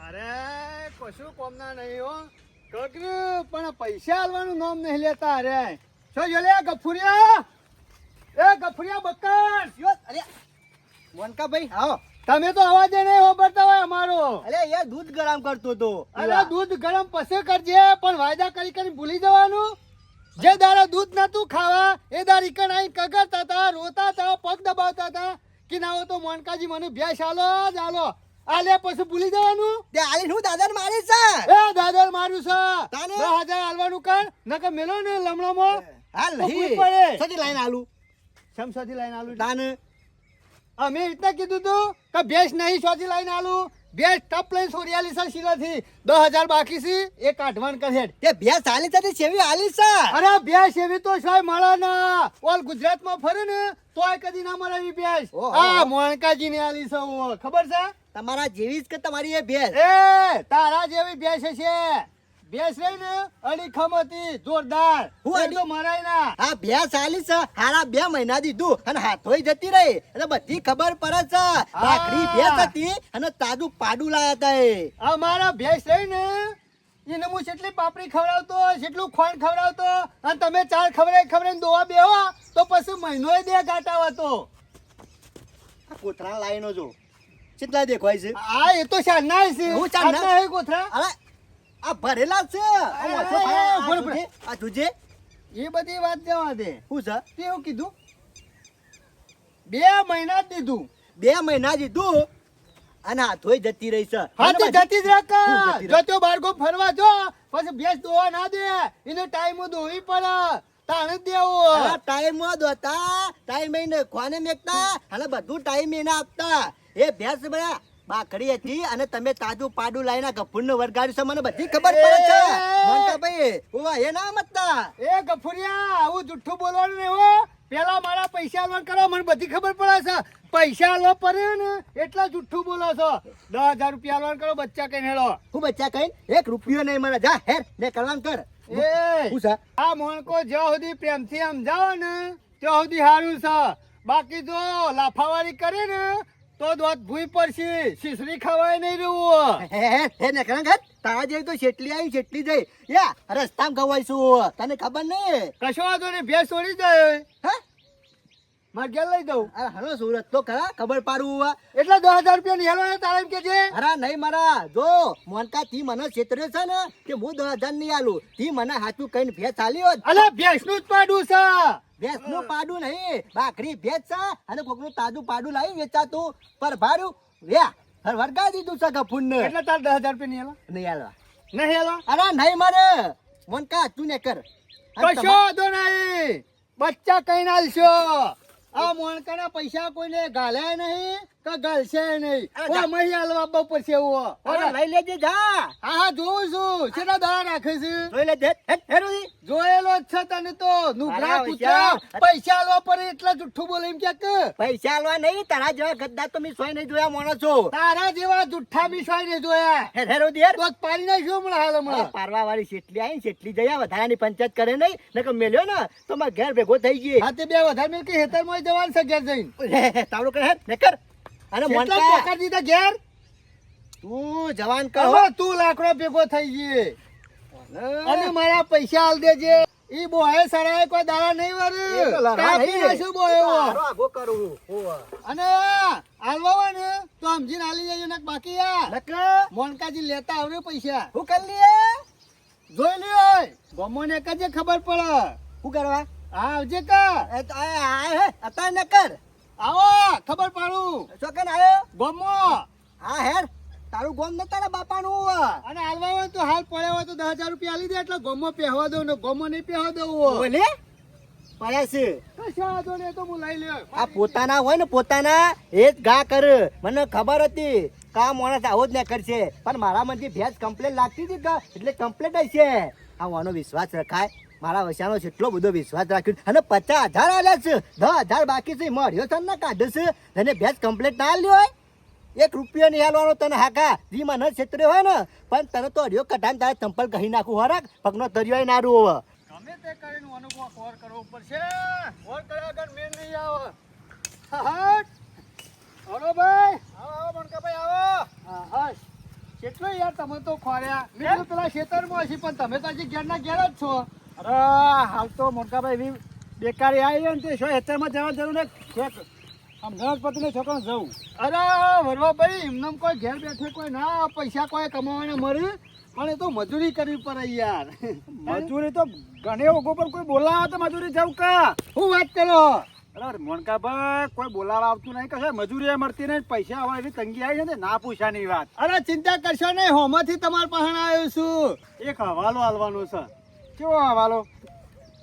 અરે કશું કોમના નહીં હો કગર્યું પણ પૈસા આલવાનું નામ નહીં લેતા. અરે છો જો લે ગફુરિયા, એ ગફુરિયા બકર અરે મોનકા ભાઈ આવો. તમે તો અવાજ નહીં હોબરતા હોય અમારો. અરે યાર દૂધ ગરમ કરતો તો. અરે દૂધ ગરમ પછી કરજે પણ વાયદા કરી કરી ભૂલી જવાનું. જે દાડા દૂધ નતું ખાવા એ દાડી કણ આઈ કગરતા હતા, રોતા હતા, પગ દબાવતા હતા કે ના હો તો મોનકાજી મને ભેંસ આલો જ આલો. આલે પછી ભૂલી જવાનું. તે આલી હું દાદાને મારી છે. એ દાદર મારું છે. તાને? 10,000 આલવાનું કર નકર મેલો ને લમણામાં. હાલ તો નહીં પડે. સજી લાઈન આલુ સમસાથી લઈને આલું. તાને અમે એટલે કીધું તું કે ભેંસ નહીં સોજી લઈને આલું. ભેંસ ટપ લઈને સોરિયાલી છે શીલાથી 10,000 બાકી છે એ કાઢવાન કરે. તે ભેંસ આલી છે તે સેવી આલી છે. અરે ભેંસ એવી તો સાહેબ મળે ના. ઓલ ગુજરાતમાં ફરે ને તોય કદી ના મળે એવી ભેંસ. ઓહો. આ મોણકાજી ની આલી છે ઓ. ખબર છે? તમારા જેવી જ કે તમારી એ ભેંસ. એ તારા જેવી ભેંસ છે. ભેંસ રહી ને અડીખમ હતી જોરદાર. હું એ અડી- તો મરાય ના. આ ભેંસ આલી છે હારા 2 મહિના દીધું અને હાથોય જતી રહી એટલે બધી ખબર પડે છે. ભાખરી ભેંસ હતી અને તાજું પાડું લાયા હતા એ. અમારા ભેંસ રહી ને એને હું જેટલી પાપડી ખવડાવતો જેટલું ખોણ ખવડાવતો અને તમે 4 ખવડાવીને દોવા બેહો તો પછી મહિનોય દે ગાટાવ હતો. આ કોથરા લાઈનો જો કેટલા દેખાય છે. આ એ તો શાના છે. હું શાના? શાના હે કોથરા. અરે આ ભરેલા છે. આ મોટો એ, ભાઈ, આ બોલ, જોજે, આ જોજે. એ બધી વાત જવા દે. શું છે? કેવું કીધું? 2 મહિના જ દીધું. 2 મહિના દીધું અને હાથોય જતી રહી છે. હા તે જતી જ રાખ. હું જતી જો રાખ? તો બારગો ફરવા જો પછી ભેંસ દોવા ના દે. એને ટાઈમ દોવી પડે તાણે જ દેવું. આ ટાઈમ દોતા ટાઈમ એને ખોને મેકતા અને બધું ટાઈમ એને આપતા. એ ભેંસ બડા બાકડી હતી અને તમે તાજું પાડું લાઈના ગફુરને વરગાડ્યું છે મને બધી ખબર પડે છે. મોનકા ભાઈ ઓવા એ ના મતતા. એ ગફુરિયા આવું જુઠ્ઠું બોલવાનું નહીં હો. પેલા મારા પૈસા આલવાનું કરો મને બધી ખબર પડે છે. પૈસા આલવા પડે ને એટલા જુઠ્ઠું બોલો છો. 10,000 રૂપિયા આલવાનું કરો બચ્ચા કઈ હેડો. હું બચ્ચા કઈ 1 રૂપિયો નહીં મને જા હેર ને કરવાનું કર. એ શું છે? આ મોણકો જ્યાં સુધી પ્રેમથી સમજાવો ને ત્યાં સુધી સારું છે. બાકી જો લાફાવાળી કરે ને તો દોત ભૂઈ પડશે. શીશડી ખવાય નહીં રહેવું. હે ને કરવાનું તારા જેવી તો શેટલી આવી શેટલી જઈ યા રસ્તામાં ગવાઈશું તને ખબર નહીં. કશો વાંધો નહીં ભેંસ છોડી જાય. હા મારે ઘેર લઈ દઉં. અરે હલો સુરત તો ખરા ખબર પાડવું. એટલે 10,000 રૂપિયા નિહાળવાના તારા એમ કે છે. અરે નહીં મારા જો મોનકા થી મને છેતર્યો છે ને કે હું 10,000 નહીં આલું થી મને હાથું કઈ ભેંસ આલી હોત. અલે ભેંસનું જ પાડું છે. ભેંસ નું પાડું નહીં ભાખરી ભેંસ છે અને કોકનું તાજું પાડું લાવી વેચાતું પર ભાડું વ્યા વરગા દીધું છે ગફુર ને એટલે તાર 10,000 રૂપિયા નહીં નિહાળવા આલવા. નહીં હાલવા. અરે નહીં મારે મોનકા તું ને કર. અને કશો વાંધો નહીં. બચ્ચા કઈ નાલશો. આ મોણકાના પૈસા કોઈને ગાલ્યા નહીં કે ગાલશે નહીં. અરે ઓ જા. મહી હાલવા બપોર છે એવો. અરે લઈ લેજે જા હા હા જોઉં છું. કેટલા દાડા રાખે છે. જોઈ લેજે હેરુદી. જોયેલો જ છે તને તો નુગરા અરે કૂતરા. હોશિયાર. પૈસા આલવા પડે એટલા જુઠ્ઠું બોલે એમ ક્યાંક. પૈસા આલવા નહીં તારા જેવા ગદ્દા તો મેં સોય નહીં જોયા મોણો છો. તારા જેવા જુઠ્ઠા બિસાઈ ને જોયા. હેરુદી યાર તો પાડી નાખ્યો હમણાં હાલ હમણાં. પારવા વાળી શેટલી આવી શેટલી જઈ વધારાની પંચાયત કરે નહીં નકર મેલ્યો ને તો મારા ઘેર ભેગો થઈ ગઈ. હા તે બે વધારે મિલકી હેતરમાં જવાનું છે ઘેર જઈને. તાવડું કર ને કર અને કેટલા મોનકા પોકાર દીધા ઘેર. તું જવાન કર હો. હવે તું લાકડો ભેગો થઈ ગઈ. અને મારા પૈસા આલ દેજે. ઈ બોહે સરાય કોઈ દાડા નહીં એ તો વરે. લડવા કાપી નહીં. નાખ્યું બોહે એ તો એવો. હારો આગો કરું. હોવે. અને આલવા હોય ને તો સમજીને આલી જજો ને બાકી યાર નકર મોનકાજી લેતા આવરે પૈસા હું કરી લઈએ જોઈ લ્યો. ગમોને કજે ખબર પડે. શું કરવા હા આવજે કા. એ તો અત્યારે ન કર આવો ખબર પાડું. ચોકન આયો ગમો હા હેર તારું ગોમ ને તારા બાપાનું અને આલવા હોય તો હાલ પડ્યા હોય તો 10,000 રૂપિયા આલી દે એટલે ગમો પહેવા દઉં ને ગમો નહીં પહેવા દઉં. બોલે પડ્યા છે કશા વાંધો નહીં, એ તો હું લઈ લ્યો. આ પોતાના હોય ને પોતાના એ જ ગા કર મને ખબર હતી કા માણસ આવો જ ને કરશે પણ મારા મનથી ભેંસ કમ્પ્લેટ લાગતી હતી કે એટલે કમ્પ્લેટ હશે આ વાનો વિશ્વાસ રખાય મારા વસાનો એટલો બધો વિશ્વાસ રાખ્યો અને 50,000 આલ્યા છે 10,000 બાકી છે મળ્યો છે ને કાઢે છે તને ભેંસ કમ્પ્લેટ ના આલ્યો હોય 1 રૂપિયો નહીં હાલવાનો તને હાકા જી મને છેતરે હોય ને પણ તને તો અડ્યો કઢાને તારે ચંપલ કહી નાખું હરાક પગનો તરિયો ના રૂ ગમે તે કરીને અનુભવ ઓર કરવો પડશે. ઓર કર્યા વગર મેળ નહીં આવે. હટ. હલો ભાઈ. આવો આવો મણકા ભાઈ આવો. હા હસ. કેટલો યાર તમે તો ખોર્યા મેં કીધું પેલા ખેતરમાં હશે પણ તમે તો હજી ઘેરના ઘેર જ છો. અરે હાલ તો મોનકાભાઈ એવી બેકારી આવી છે ને તે શું હેતરમાં જવા જરૂર ને આમ ગણપતિને છોકરાને જવું. અરે વરવા ભાઈ એમને કોઈ ઘેર બેઠે કોઈ ના પૈસા કોઈ કમાવાને મળે પણ એ તો મજૂરી કરવી પડે યાર. મજૂરી તો ઘણી ઓગો પણ કોઈ બોલાવે તો મજૂરી જવું કા. શું વાત કરો? અરે મોનકાભાઈ કોઈ બોલાવા આવતું નહીં કશે મજૂરી મળતી નહીં પૈસા હવે એવી તંગી આવી છે ને ના પૂછાની વાત. અરે ચિંતા કરશો નહીં હોમાંથી તમારા પાસે આવ્યો છું. એક હવાલો હાલવાનો છે. કેવો હવાલો?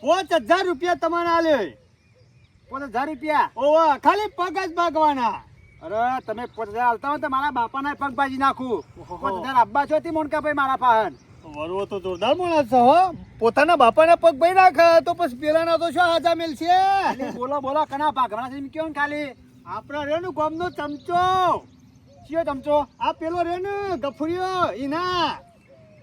5000 રૂપિયા તમારે આલ્યો. 5000 રૂપિયા? ઓવા ખાલી પગ જ ભાગવાના. અરે તમે 5000 હાલતા હોય તો મારા બાપાના પગ ભાજી નાખું. 5000 આબ્બા છો મોનકાભાઈ મારા પાહન. વરવો તો જોરદાર માણસ છે હો. પોતાના બાપાના પગ ભાઈ નાખે તો પછી પેલાના તો શું હાજા મેલ છે. ખાલી બોલો બોલો કના ભાગવાના છે એમ કહો ને ખાલી. આપણા રેનું ગામનો ચમચો. કયો ચમચો? આ પેલો રેનું ગફુરિયો ઈના.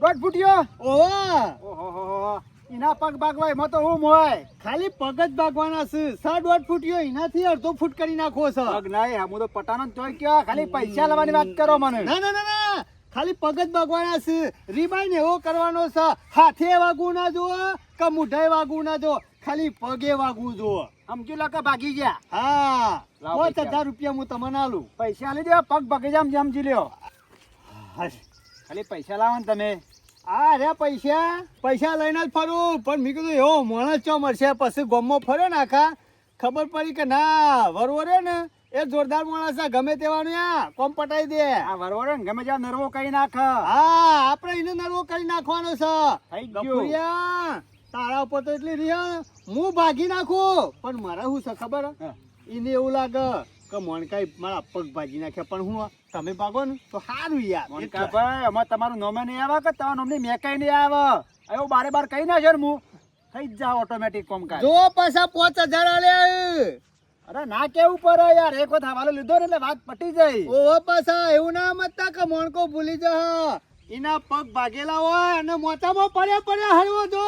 દોઢ ફૂટ્યો? ઓવા ઓહો એના પગ ભાગવા એમાં તો હું હોય. ખાલી પગ જ ભાગવાના છે. 7.5 ફૂટ્યો એનાથી અડધો ફૂટ કરી નાખો છે. પગ નહીં હું તો પટાનો તોય કયો ખાલી પૈસા લેવાની વાત કરો મને. ના ના ના ના ખાલી પગ જ ભાગવાના છે. રીબાઈ ને એવો કરવાનો છે. હાથે વાગવું ના જો કે મુઢાઈ વાગવું ના જો ખાલી પગે વાગવું જો. સમજી લો કે ભાગી ગયા. હા લાવો 5000 રૂપિયા હું તમને આલું. પૈસા આલી દો પગ ભાગી જામ સમજી લ્યો. ખાલી પૈસા લાવો ને તમે. આ રે પૈસા લઈને જ ફરું પણ મેં કીધું એવો માણસ ચો મળશે પછી ગામમાં ફર્યો ને આખા ખબર પડી કે ના વરવો રે ને એ જોરદાર માણસ છે ગમે તેવાનું યા કોમ પટાઈ દે. આ વરવડે ને ગમે જ્યાં નરવો કઈ નાખ. હા આપણે એને નરવો કરી નાખવાનો છે. થઈ ગયું. ગફુરિયા, તારા ઉપર તો એટલી રિયા હું ભાગી નાખું પણ મારા શું છે ખબર હા. એને એવું લાગે કે મોણકાઈ મારા પગ ભાગી નાખ્યા પણ હું તમે ભાગો ને તો સારું યાર. મોનકાભાઈ અમાર તમારું નોમે નહીં આવે કે તમારું નોમની મેકાઈ નહીં આવે. એવું બારે બાર કઈ ના છે ને હું થઈ જ જાવ ઓટોમેટિક કોમકાજ. જો પાછા 5000 આલ્યા. અરે ના કેવું પડે યાર એક વખત હવાલો લીધો ને એટલે વાત પટી જાય. ઓહો પાછા એવું ના મતતા કે મોણકો ભૂલી જા. એના પગ ભાગેલા હોય અને મોતામાં પડ્યા હરવો જો.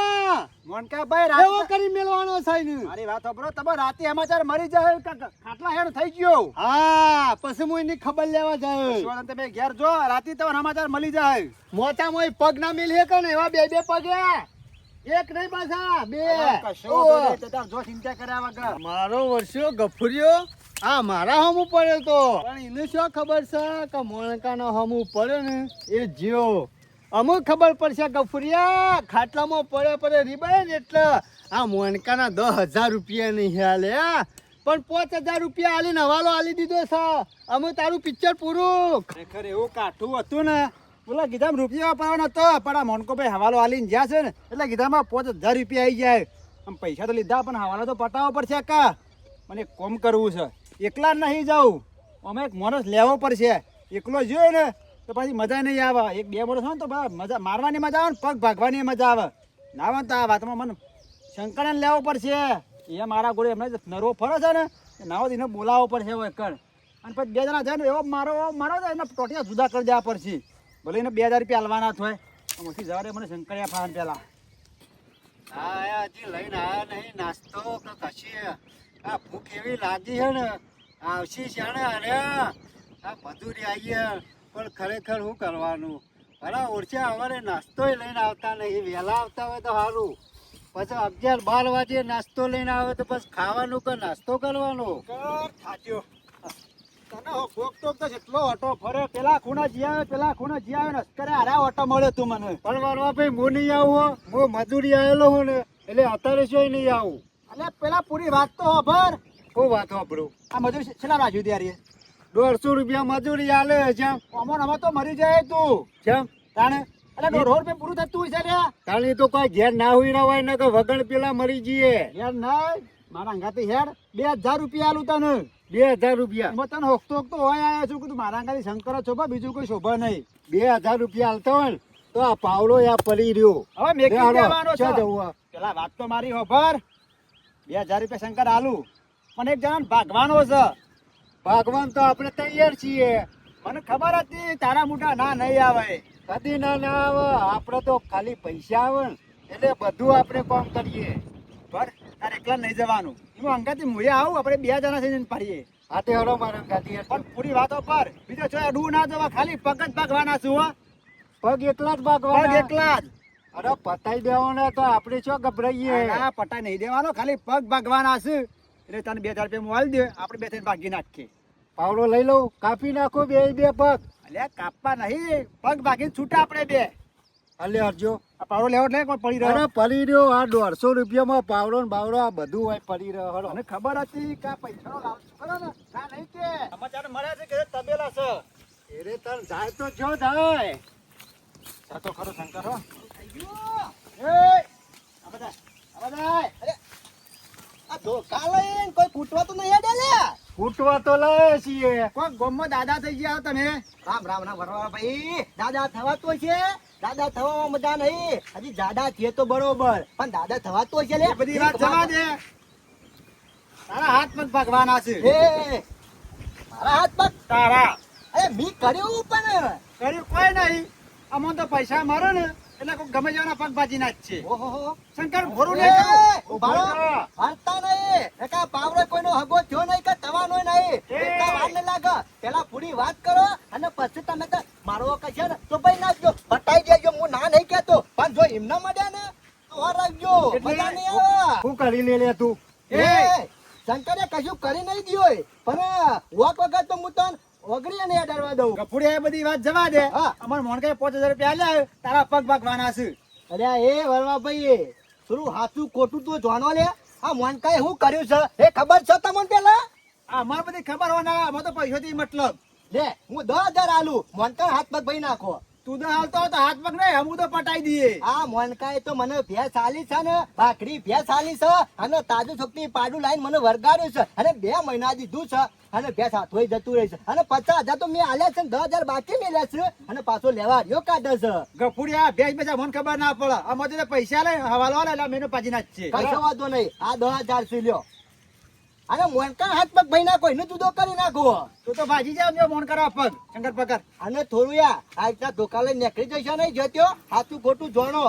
મોનકાભાઈ એવો રાત કરી મેલવાનો છે ને. મારી વાત સાંભળો તમે રાતે સમાચાર મરી જાય ખાટલા હેડ થઈ ગયો. હા પછી હું એની ખબર લેવા જાય. શિવાનંદ તમે ઘેર જો રાતે તમારે સમાચાર મળી જાય. મોતામાં પગ ના મેલી કે ને એવા બે પગ એક નહીં પાછા બે. કશો વાંધો નહીં, તે તાર જો ચિંતા કર્યા વગર. મારો વર્ષો ગફુરિયો આ મારા હમું પડ્યો તો પણ એને શું ખબર છે કે મોણકાનો હમું પડ્યો ને એ જીઓ અમુક ખબર પડશે ગફુરિયા ખાટલામાં પડે રીબાય ને એટલે આ મોણકાના 10000 રૂપિયા નહીં હાલે પણ 5000 રૂપિયા આલીને હવાલો આલી દીધો છે. અમે તારું પિક્ચર પૂરું. ખરેખર એવું કાઠું હતું ને બોલા ગીધામાં રૂપિયા વાપરવાનો હતો પણ આ મોનકોભાઈ હવાલો આલીને જ્યાં છે ને એટલે ગીધામાં 5000 રૂપિયા આવી જાય. આમ પૈસા તો લીધા પણ હવાલો તો પટાવવો પડશે કા. મને એક કોમ કરવું છે એકલા નહીં જાઉં અમે એક માણસ લેવો પડશે. એકલો જોઈએ ને તો પછી મજા નહીં આવે. એક બે માણસ હોય ને તો મજા મારવાની મજા આવે ને પગ ભાગવાની મજા આવે. ના આવે ને તો આ વાતમાં મને શંકરને લેવો પડશે. એ મારા ગોળે એમને નરવો ફરો છે ને નાવો એને બોલાવવો પડશે હવે કર. અને પછી બે જણા જાય ને એવો મારો જાય એને ટોટિયા જુદા કરી દેવા પડશે. ભલે એને 2000 રૂપિયા હાલવાના થાય આમાંથી જવા દે મને શંકરિયા ફાન પેલા. હા હજી લઈને આયા નહીં નાસ્તો કે કશી. આ ભૂખ એવી લાગી છે ને આવશી શાણે અરે આ મજૂરી આવીએ પણ ખરેખર શું કરવાનું. અરે ઓળખ્યા અમારે નાસ્તો લઈને આવતા નહીં. વહેલા આવતા હોય તો સારું. પછી 11-12 વાગે નાસ્તો લઈને આવે તો પછી ખાવાનું કે નાસ્તો કરવાનો. ખાત્યો તને ભોગ તો જેટલો ઓટો ફરે પેલા ખૂણા જી આવે ને કરે હારા ઓટો મળ્યો તું મને. પણ મારવા ભાઈ હું નહીં આવું હું મજૂરી આવેલો હું ને એટલે અત્યારે શું નહીં આવું. એટલે પેલા પૂરી વાત તો ખબર. શું વાત વાપરું. આ મજૂરી છેલ્લા રાખ્યું ત્યારે 150 રૂપિયા મજૂરી આલે છે. અમોન અમે તો મરી જાય તું કેમ તાણે એટલે 150 રૂપિયા પૂરું થતું છે લ્યા. તાણી તો કોઈ ઘેર ના હોય ના હોય ને કે વગણ પેલા મરી જઈએ. યાર નહીં મારા અંગાથી હેડ 2000 રૂપિયા આલું તને. 2000 રૂપિયા એમાં તને હોકતો હોય આવ્યા છું કે તું મારા અંગાથી શંકર શોભા બીજું કોઈ શોભા નહીં. 2000 રૂપિયા હાલતો હોય ને તો આ પાવડો યા પડી રહ્યો. હવે મેકી હાલો, દેવાનો છે. ક્યાં જવું આ? પેલા વાત તો મારી ખબર 2000 રૂપિયા શંકર આલું પણ એક જણા ભાગવાનો છે. ભાગવાન તો આપણે તૈયાર છીએ. મને ખબર હતી તારા મોટા ના નહીં આવે. કદી ના આવે. આપણે તો ખાલી પૈસા આવે ને એટલે બધું આપણે કામ કરીએ. પર તારે એકલા નહીં જવાનું. હું અંગાથી મુએ આવું આપણે 2 જણા થઈને પાડીએ. હાથે હરો મારા ગાડી પણ પૂરી વાતો પર બીજો છો અડવું ના જવા ખાલી પગ જ ભાગવાના છું હો. પગ એકલા જ ભાગવાના પગ એકલા જ અરે પતાઈ દેવાના તો આપણે શું ગભરાઈએ ના પટાઈ નહીં દેવાનો ખાલી પગ ભાગવાના છે એટલે તને 2000 રૂપિયા મોલ દે આપણે બે થઈને ભાગી નાખીએ પાવડો લઈ લઉં કાપી નાખો બે પગ અલ્યા કાપવા નહીં પગ ભાગીને છૂટા આપણે બે અલે અરજો આ પાવડો લેવો એટલે કોઈ પડી રહ્યો પડી રહ્યો આ 150 રૂપિયામાં પાવડો ને બાવડો આ બધું હોય પડી રહ્યો મને ખબર હતી કે આ પૈસાનો લાવ કરો ને ના નહીં કે સમાચાર મળ્યા છે કે તબેલા છે એરે તન જાય તો જો જાય સાતો ખરો શંકર હો ફૂટવા તો લાવે છીએ કોઈ ગોમમાં દાદા થઈ ગયા તમે રામ રામ રામ વરવા ભાઈ દાદા થવાતો છે દાદા થવામાં મજા નહીં હજી દાદા છે તો બરોબર પણ દાદા થવાતો છે લે બધી વાત જવા દે તારા હાથ પગ ભગવાના છે એ મારા હાથ પગ તારા અરે મી કર્યું પણ કર્યું કોઈ નહીં અમો તો પૈસા મારો ને એટલે કોઈ ગમે જવાના પગ ભાજી ના જ છે ઓહો શંકર ભોરું એ, નહીં ઉભા રહો. હાલતા નહીં એકા પાવડો કોઈનો હગો થયો નહીં કે થવાનો નહીં એટલા વાર ન લાગે પેલા પૂરી વાત કરો અને પછી તમે તો મારો કશે ને તો ભાઈ નાખજો બતાઈ દેજો હું ના નહીં કહેતો પણ જો એમના મળ્યા ને તો વાર રાખજો મજા નહીં આવે શું કરી લે તું એ શંકરે કશું કરી નહીં દ્યો પણ વોક વગર તો હું તને ઓગળી ને ડરવા દઉં કપૂરી એ બધી વાત જવા દે હા. અમાર મોણકે 5000 રૂપિયા આલ્યા તારા પગ ભાગવાના છે અરે એ વરવા ભાઈ થોડું હાથું ખોટું તો જાણો લે આ મોનકાએ શું કર્યું છે એ ખબર છે તમને પેલા આ અમાર બધી ખબર હોના અમે તો પૈસાથી મતલબ લે હું 10,000 આલું મોનકા હાથ પગ ભાઈ નાખો તું તો હાલતો હોય તો હાથ પગ નહીં હું તો પટાઈ દઈએ આ મોનકાએ તો મને ભેંસ આલી છે ને ભાખરી ભેંસ આલી છે અને તાજું છોકરી પાડું લાઈન મને વરગાડ્યું છે અને 2 મહિના દીધું છે અને ભેંસ હાથોય જતું રહે છે અને 50,000 તો મેં આલ્યા છે ને 10,000 બાકી મેલ્યા છે અને પાછો લેવા રહ્યો કાઢે છે ગફુરી આ ભેજ બેચા મને ખબર ના પડે અમારે તો પૈસા લે હવાલો લે એટલે મેનો પાજી નાખ છે કશો વાંધો નહીં આ 10,000 છે લ્યો અને મોનકા હાથ પગ ભાઈ નાખો એને જુદો કરી નાખો તું તો ભાજી જાવ જો મોણ કરવા પગ શંકર પકડ અને થોડું યા આ રીતના ધોકા લઈને નીકળી જશે નહીં જત્યો સાચું ખોટું જોણો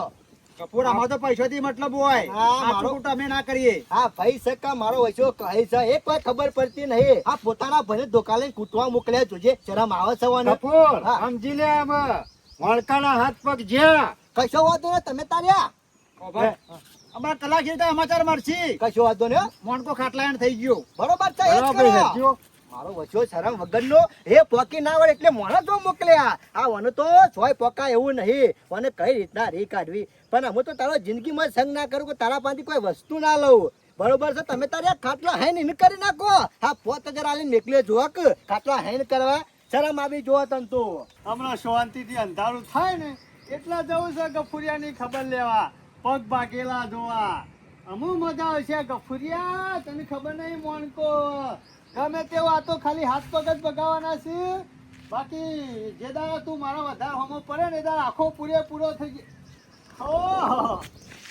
કપૂર અમાર તો પૈસાથી મતલબ હોય હા, આ મારો- ખોટું અમે ના કરીએ હા ભાઈ સક્કા મારો વચ્ચો કહે છે એ કોઈ ખબર પડતી નહીં આ પોતાના ભલે ધોકા લઈને કૂટવા મોકલ્યા જોજે શરમ આવે છે વને. કપૂર હા. સમજી લે આમ મોણકાના હાથ પગ જ્યાં કશો વાંધો નહીં તમે તાર્યા અમારા કલાક જેટલા સમાચાર મળશે કશો વાંધો નહીં હો. મોણકો ખાટલાયણ થઈ ગયો બરોબર છે એ જ બરાબર કરો. હેડજો. મારો વચ્ચો શરમ વગરનો એ પોકી ના વળે એટલે મોણા જો મોકલ્યા આ વને તો સોય પોકા એવું નહીં વને કઈ રીતના રી કાઢવી પણ અમે તો તારો જિંદગીમાં સંગ ના કરું કે તારા પાસેથી કોઈ વસ્તુ ના લઉં બરોબર છે તમે તારે આ ખાટલા હેન ઇન કરી નાખો હા 5000 આલીને મેકલ્યો જોક ખાટલા હેન કરવા શરમ આવી જોવો તને તો હમણાં શાંતિથી અંધારું થાય ને એટલા જવું છે ગફુરિયાની ખબર લેવા પગ ભાગેલા જોવા અમુ મજા આવશે ગફુરિયા તને ખબર નહીં મોણકો ગમે તેવો આ તો ખાલી હાથ પગ જ ભગાવાના છે બાકી જે દાડા તું મારા વધારે હોમો પડે ને એ દાડા આખો પૂરેપૂરો થઈ ગયો ઓહો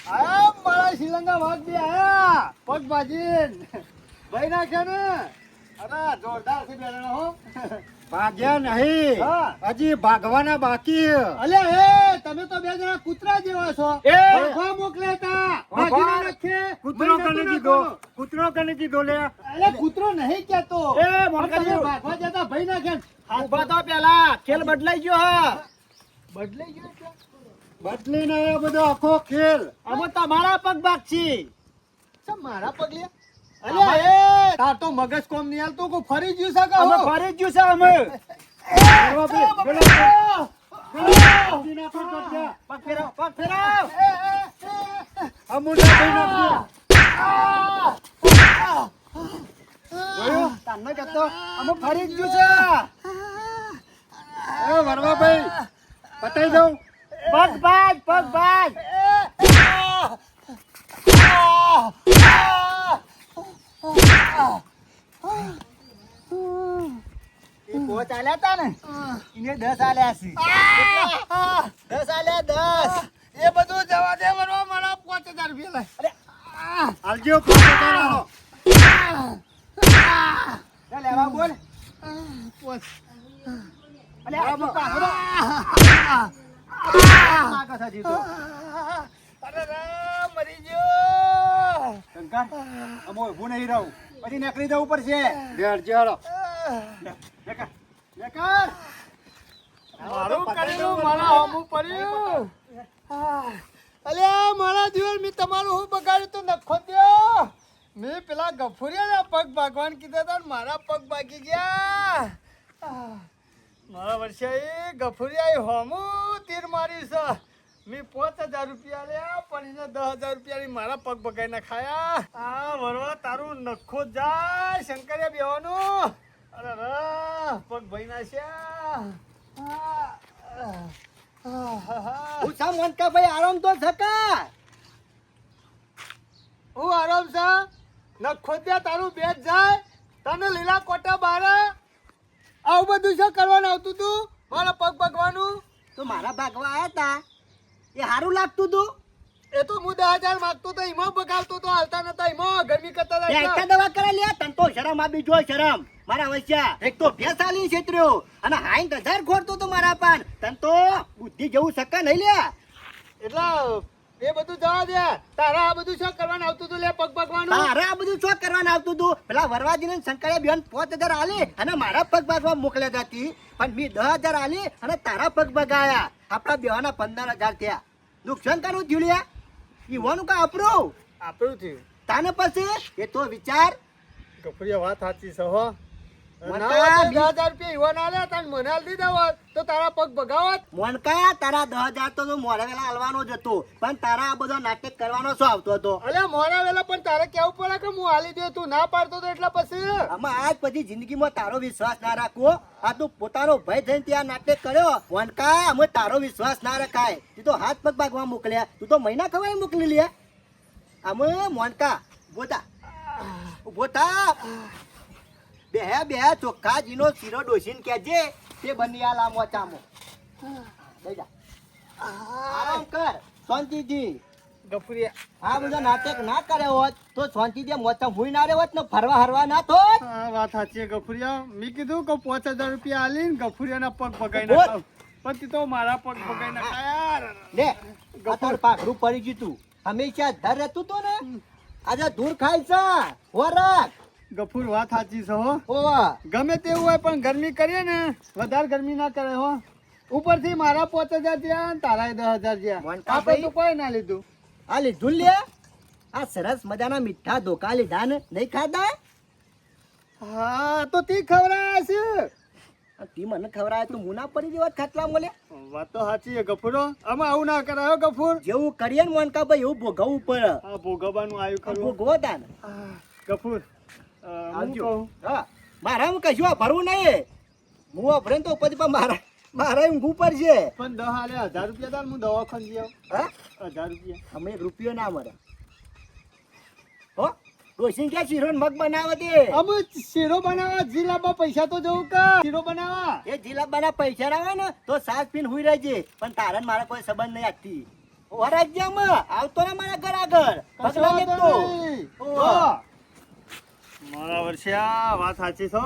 આયા મારા શ્રીલંકા વાઘ બી આયા પગ ભાજીને ભાઈ નાખ્યા ને અરે જોરદાર છે બેરણો હો ભાગ્યા નહીં હા. હજી ભાગવાના બાકી અલ્યા એ તમે તો બે જણા કૂતરા જેવા છો એ! ભાગવા મોકલ્યા તા ભાગીને નાખે. કૂતરો ભાઈ કને નતું કીધો નાખવાનું. કૂતરો કને કીધો લે અલ્યા કૂતરો નહીં કહેતો એ, મોણકાજી. તમે ભાગવા જતા ભાઈ નાખે ઉભા તો પેલા ખેલ બદલાઈ ગયો હા બદલાઈ ગયો એટલે? બદલીને આવ્યો બધો આખો ખેલ અમે તમારા પગ ભાગ છી શા મારા પગલે અલ્યા એ તાર તો મગજ કોમ નહીં હાલતું કોઈ ફરી ગયું છે કે અમે હો? ફરી જ ગયું છે અમે પગ ફેરાવ પગ ફેરાવ અમુના ભાઈ નાખ્યો. જોયું? તાનનો કહેતો અમે ફરી જ ગયું છે એ વરવાભાઈ બતાવી દઉં પગ ભાજ પગ ભાજ એ પોચ આલ્યા તા ને એને 10 આલ્યા છે 10 આલ્યા 10 એ બધું જવા દે વરવા મારા 5000 રૂપિયા લાય હાલજો 5000 લે લેવા બોલ અલે આ પાછો નાખો છે જીતો અરે રે મરી ગયો શંકર અમો ઊભું નહીં રહું પછી નીકળી જવું પડશે બેઠ જાડો બેકાર બેકાર મારું કરેલું મારા હમું પડ્યું. અલ્યા મારા દિવસ મેં તમારું હું બગાડ્યું તું નખો દ્યો. મેં પેલા ગફુરિયાના પગ ભાગવાન કીધા હતા ને મારા પગ ભાગી ગયા. મારા વર્ષે ગફુરિયા હોમું તીર મારી છે. મેં 5000 રૂપિયા લ્યા પણ એને 10000 રૂપિયા મારા પગ બગાડી નાખાયા. આ વરવા તારું નખો જાય શંકરિયા બેવાનું. અરે પગ ભાઈ નાખ્યા. હું સા મોનકા ભાઈ આરામ તો થકા. હું આરામ છે નખો ત્યાં તારું બેટ જાય તને લીલા કોટા બારા આવું બધું શું કરવાનું આવતું તું મારા પગ પગવાનું. તો મારા ભાગવા આયા તા એ સારું લાગતું તું. એ તો હું 10000 માંગતો તો એમાં બગાવતો તો હાલતા નતા એમાં ગરમી કરતા હતા એકતા એટલે. દવા કરે લે તન તો શરમ આ બીજો શરમ મારા વચ્ચા એક તો ભેંસ આલી છેતર્યો અને 60,000 ખોરતો તો મારા પાન તન તો બુદ્ધિ જેવું સક્કા નહીં લે. એટલે એ બધું જવા દે તારા આ બધું શું કરવાનું આવતું તું લે પગ પગવાનું. તારે આ બધું શું કરવાનું આવતું તું. પેલા વરવાજીને શંકરે બેન 5000 આલી અને મારા પગ ભાગવા મોકલ્યા હતી પણ મેં 10000 આલી અને તારા પગ ભગાયા. આપણા બેવાના 15000 થયા. નુકસાન કરવું થયું લ્યા ઈવાનું કા અપરું આપણું થયું તાને પછી એ તો વિચાર. ગફરિયા વાત સાચી છે હો. મને ના તો હોય તો 10000 રૂપિયા ઈવા ના લે તને મને આલી દીધા હોત તો તારા પગ ભગાવત. મોનકા તારા 10000 તો તું મોડે વેલા હાલવાનો જ હતો પણ તારા આ બધો નાટક કરવાનો શું આવતો હતો. અલ્યા મોડા વેલા પણ તારે કેવું પડે કે હું આલી દે તું ના પાડતો તો એટલે પછી આમાં આજ પછી જિંદગીમાં તારો વિશ્વાસ ના રાખવો. આ તું પોતાનો ભય થઈને ત્યાં નાટક કર્યો મોનકા. અમે તારો વિશ્વાસ ના રખાય. તું તો હાથ પગ ભાગવા મોકલ્યા તું તો મહિના ખવાય મોકલી લે. અમે મોનકા ઉભો થા બે ચોખ્ખા જીનો શીરો ડોસીને કહેજે તે બનિયા લામો ચામો લઈ જા. આરામ કર શાંતિથી. ગફરિયા આ બધા નાટક ના કર્યો હોત તો શાંતિથી મોચા હુઈ ના રહ્યો હોત ને ફરવા હરવા ના થોત. હા વાત સાચી છે ગફુરિયા. મેં કીધું કે 5000 રૂપિયા આલી ને ગફુરિયાના પગ ભગાઈ બોલ. નાખાવ પછી તો મારા પગ ભગાઈ નાખાયા. લે આ તારું પાઘડું પડી ગયું તું. હંમેશા ધર રહેતું તું ને આજે ધૂળ ખાય છે વરખ. ગફુર વાત સાચી છે હો. ઓવા ગમે તેવું હોય પણ ગરમી કરીએ ને વધારે ગરમી ના કરે હો. ઉપરથી મારા 5000 થયા ને તારા 10000 થયા. મોનકા આપણે ભાઈ. તો કોઈ ના લીધું. આ લીધું લે. આ સરસ મજાના મીઠા ધોકા લીધા ને નહીં ખાધા. હા તો તી ખવડાયા છે. આ તી મને ખવડાય તું મુના પડી જેવા ખાટલા મોલે. વાત તો સાચી છે ગફુરો. આમાં આવું ના કરાયો ગફુર. જેવું કરીએ ને મોનકા ભાઈ એવું ભોગવવું પડે. આ ભોગવવાનું આવ્યું ખરું. ભોગવો તા ને. ગફુર હું આવજો. કહું હા મારા હું કશું ભરવું નહીં. હું અભરે તો પછી પણ મારા ઊંઘું પડશે. પણ 10,000 રૂપિયા તાર હું દવાખાને જઈ આવું. હા 1000 રૂપિયા અમે 1 રૂપિયો ના મળે હો. ડોશી ક્યાં શીરો ને મગ બનાવે તે. અમે શીરો બનાવવા જિલ્લામાં પૈસા તો જવું કે શીરો બનાવવા. એ જિલ્લાબાના પૈસા આવે ને તો સાસ પીને હુઈ રહેજે પણ તારે ને મારા કોઈ સંબંધ નહીં આપતી. રાજ્યમાં આવતો ને મારા ઘર આગળ પગલા લેતો. ઓવા. મારા વર્ષે આ વાત સાચી છો.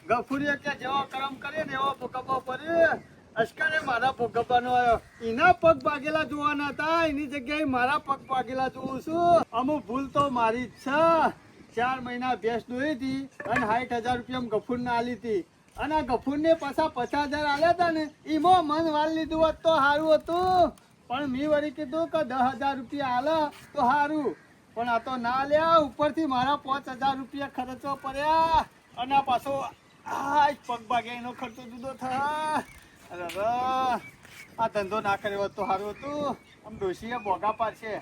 ગફુરીએ કે જેવો કરમ કરે ને એવો ભોગવવો પડે. અશ્કરે મારા ભોગવવાનો આવ્યો. એના પગ ભાગેલા જોવાના હતા એની જગ્યાએ મારા પગ ભાગેલા જોઉં છું. અમુક ભૂલ તો મારી જ છે. 4 મહિના ભેંસ દોઈ હતી અને 60,000 રૂપિયા ગફુરને આલી હતી અને આ ગફુરને પાછા 50,000 આલ્યા હતા ને એમાં મન વાળ લીધું હોત તો સારું હતું. પણ મેં વળી કીધું કે 10,000 રૂપિયા આલે તો સારું પણ આ તો ના લ્યા. ઉપરથી મારા 5000 રૂપિયા ખર્ચવા પડ્યા અને આ પાછો આ પગ ભાગે એનો ખર્ચો જુદો થાય. અરે આ ધંધો ના કર્યો હોત તો સારું હતું. આમ ડોશીએ બોગા પાડશે.